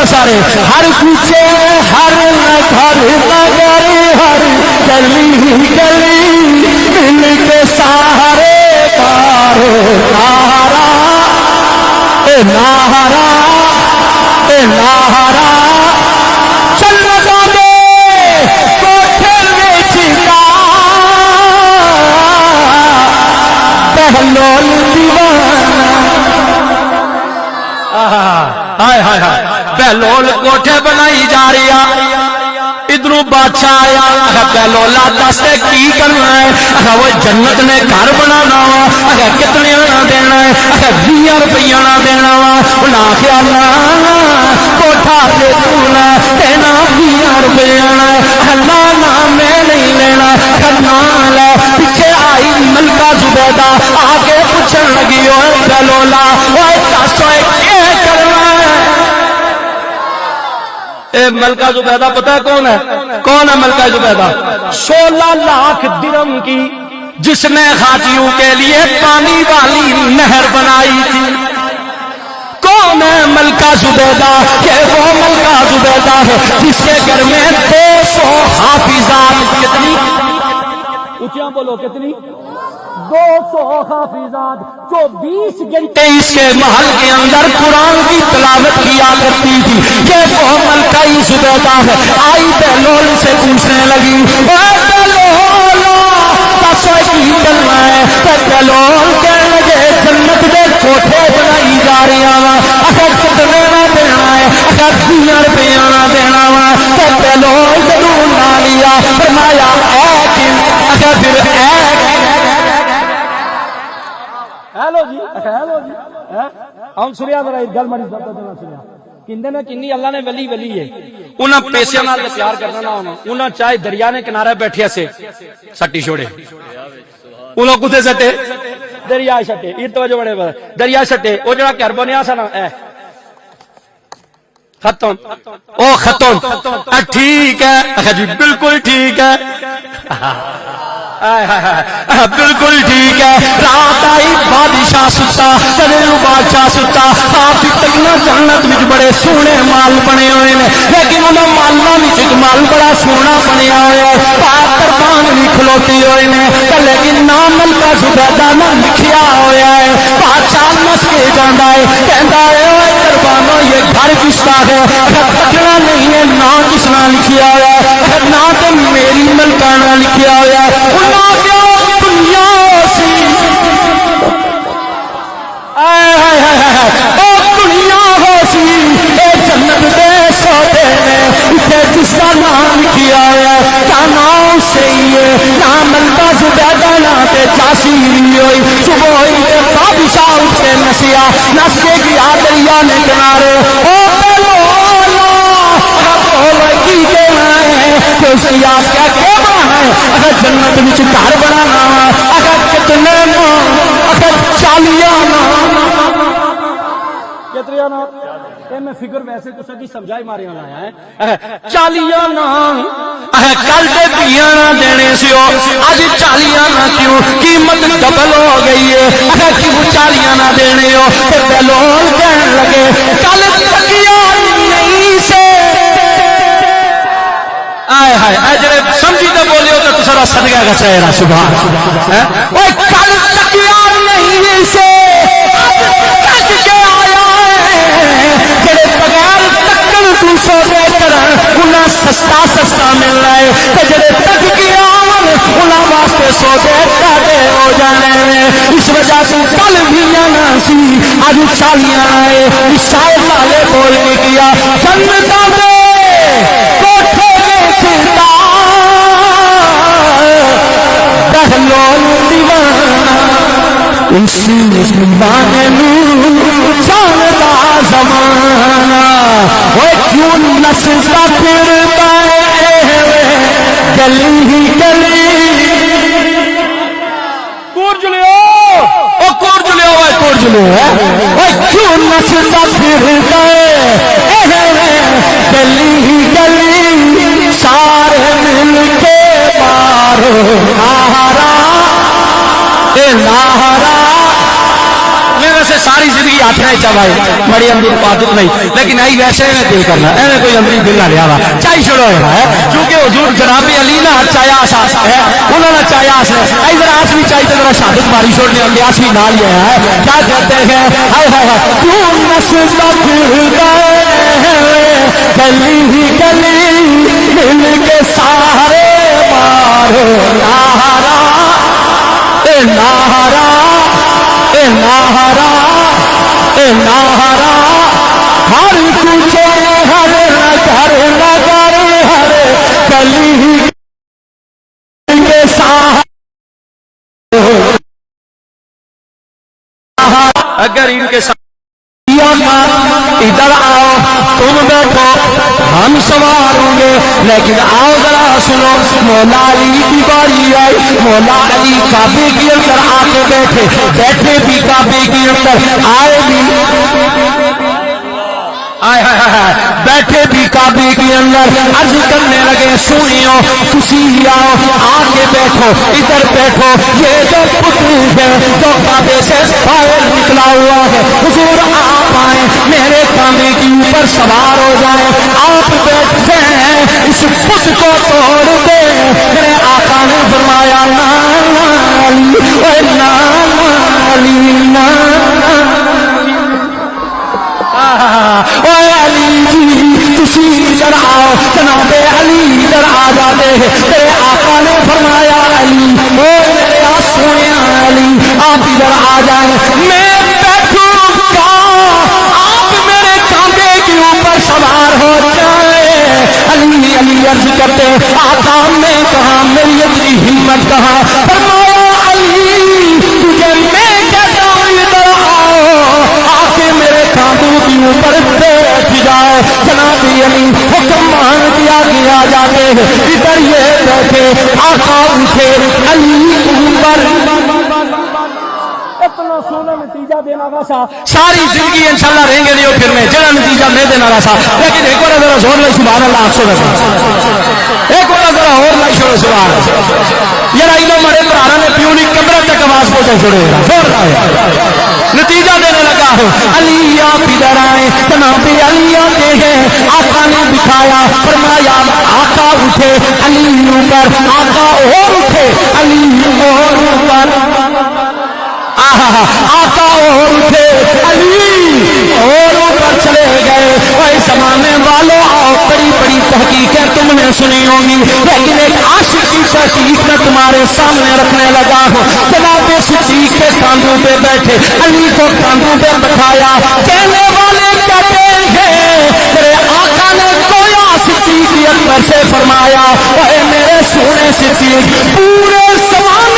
سارے ہر کوچے ہر گھر نگر ہر گلی گلی مل کے سارے پار نعرہ اے نعرہ اے نعرہ جنتوں دے کوٹھے وچ کا بہلول دیوانہ ہائے ہائے ہائے بہلول کوٹھے بنائی جا رہی ہے ادھروں بادشاہ آیا بہلولا دس کی کرنا ہے وہ جنت نے گھر بنانا وا کتنے دینا ہے 20 روپیہ دینا وا آخیا کوٹھا دے دینا 20 روپیہ نا میں نہیں لینا نہ لے پیچھے آئی ملکہ زبیدہ آگے پوچھن لگی بہلولا دس کرنا اے ملکہ زبیدہ پتہ ہے کون ہے ملکہ زبیدہ 16 لاکھ درہم کی جس نے حاجیوں کے لیے پانی والی نہر بنائی تھی کون ہے ملکہ زبیدہ کہ وہ ملکہ زبیدہ ہے جس کے گھر میں 200 حافظات کتنی اونچیاں بولو کتنی 200 حافظات جو 20 گھنٹے اس کے محل کے اندر قرآن کی تلاوت کیا کرتی تھی کہ وہ ملکہ زبیدہ ہے آئی بہلول سے پوچھنے لگی بہلول کہنے لگے جنت کے کوٹھے بنائی جا رہی اگر کتنے نہ دینا ہے اگر 20 روپیہ نہ دینا وا بہلول ضرور نہ لیا فرمایا اگر پھر ہیلو جی ہم سنیا ذرا گل مڑی سنیا کہندے نے کنی اللہ نے ولی ولی ہے انہاں پیسے نال پیار کرنا نہ ہونا انہاں چاہے دریا نے کنارے بیٹھے سے سٹی چھوڑے انہاں کتے سٹے دریا سٹے یہ توجہ بڑے دریا سٹے او جڑا گھر بنیا سا نا ختم او ختم ٹھیک ہے جی بالکل ٹھیک ہے بالکل ٹھیک ہے رات آئی بادشاہ ستا بادشاہ ستا آپ تک نہ جنت وچ بڑے سونے مال بنے ہوئے ہیں لیکن انہوں مالوں وچ مال بڑا سونا بنیا ہوا ہے پاک قربان بھی کھلوتی ہوئے ہیں لیکن نام ملکہ زبیدہ نہ لکھیا ہوا ہے بادشاہ نس کے جانا ہے کہندا ہے اوے قربانو یہ گھر کس کا ہے پکڑنا نہیں ہے نہ کس نہ لکھیا ہوا ہے نہ تو میری ملکہ نہ لکھیا ہوا ہے جس کا نام کیا ہے کیا نام سے نام ملکہ زبیدہ ناتے چاسیری ہوئی صبح ہوئی بادشاہ اسے نسیا نس کے گیا دریا نے کنارے او کی کہنا ہے کہ اسے یاد کیا کہنا ہے اگر جنت وچ گھر بنانا اگر کتنے اگر 40 میں فکر ویسے تو سکی سمجھائی مارے ہونا ہے 40 کل دے 20 دینے سے ہو آج 40 کیوں قیمت ڈبل ہو گئی ہے کیوں 40 نہ دینے ہو پھر بہلول کہنے لگے کل تکیا نہیں سے آئے ہائے اجرے سمجھی تو بولے ہو تو سارا صدقہ کا چہرہ سبحان اوہ کل تکیا نہیں سے سستا سستا مل رہا ہے جڑے تک کیا انہاں واسطے سودے ڈاڈے ہو جانے اس وجہ سے کل بھی نہ سی اج 40 آئے شاید والے بول کے کیا جنت دے کوٹھے چتا بہلول دیوانہ اس زمانے چلتا زمانہ وہ کیوں نستا پھرتا ہے گلی ہی گلی کورجلیو او کورجلیو ہے کورجلیو ہے وہ کیوں نستا پھرتا ہے گلی ہی گلی سارے مل کے مارو نعرہ اے نعرہ میں ویسے ساری زندگی ہاتھ نہیں چاہے بڑی اندر پاتت نہیں لیکن آئی ویسے میں دے کرنا ایویں کوئی اندری دل نہ لیا ہوا چاہی چھوڑو ہے کیونکہ حضور جناب علی نہ چایا آساس ہے انہوں نے چایا آس ہے آئی ذرا آس بھی چاہی تو ذرا شہادت ماری چھوڑنے اندر آس بھی نہ لیا ہے کیا کہتے ہیں ہائے ہائے کیوں نسل گلی ہی گلی مل کے سارے مارو نہارا اے نہارا اے نہارا اے نہارا ہر کوچے ہر نگر ہر گلی ہی کے سارے اگر ان کے ساتھ ادھر آؤ تم بیٹھو ہم سوار ہوں گے لیکن آؤ ذرا سنو مولا علی کی باری آئی مولا علی کعبے کے اندر آ کے بیٹھے بھی کعبے کے اندر آئے بھی بیٹھے بھی کعبے کے اندر عرض کرنے لگے سنیو تسی آؤ آ کے بیٹھو ادھر بیٹھو یہ جو پتر ہے جو کعبے سے باہر نکلا ہوا ہے حضور آپ آئے میرے کعبے کے اوپر سوار ہو جائیں آپ بیٹھے ہیں اس پت کو توڑ دے میرے آقا نے فرمایا نانا علی اے نانا علی نانا اے علی جی تسی ادھر آؤ جناب علی ادھر آ جاتے ہیں میرے آقا نے فرمایا علی او میرے سونے علی آپ ادھر آ جائیں میں بیٹھوں گا آپ میرے کعبے کے اوپر سوار ہو جائے علی علی عرض کرتے آقا نے کہا میری اتنی ہمت کہا فرمایا علی تجھے میں کہتا ہوں ادھر آؤ آ کے میرے کعبے کے اوپر بیٹھ جاؤ جناب علی حکم مان دیا گیا جاتے ہیں ادھر یہ بیٹھے آقا اٹھے علی اوپر اتنا سونا نتیجہ دینا رہا سا ساری زندگی انشاءاللہ رہیں گے نہیں پھر میں جڑا نتیجہ میں دینا رہا سا لیکن ایک بار ذرا زور لے سبحان اللہ آپ سو ایک بار ذرا اور لے چھوڑو سبحان اللہ یہ رائلو مرے پرارا نے پیونی کمرے تک آواز پہنچے چھوڑے زور لائے نتیجہ دینے لگا ہو علی آپ ادھر آئے جناب علی آتے ہیں آقا نے بٹھایا فرمایا آقا اٹھے علی اوپر آقا اور اٹھے علی اور اوپر آقا اور اٹھے علی اور اوپر چلے گئے وہی زمانے والوں آؤ بڑی بڑی تحقیقیں تم نے سنی ہوں گی لیکن ایک عاشق کی تحقیق میں تمہارے سامنے رکھنے لگا ہوں جناب صدیق کے کاندھوں پہ بیٹھے علی کو کاندھوں پہ بٹھایا کہنے والے کہتے ہیں میرے آقا نے کویا صدیق اکبر سے فرمایا اے میرے سونے صدیق پورے زمانے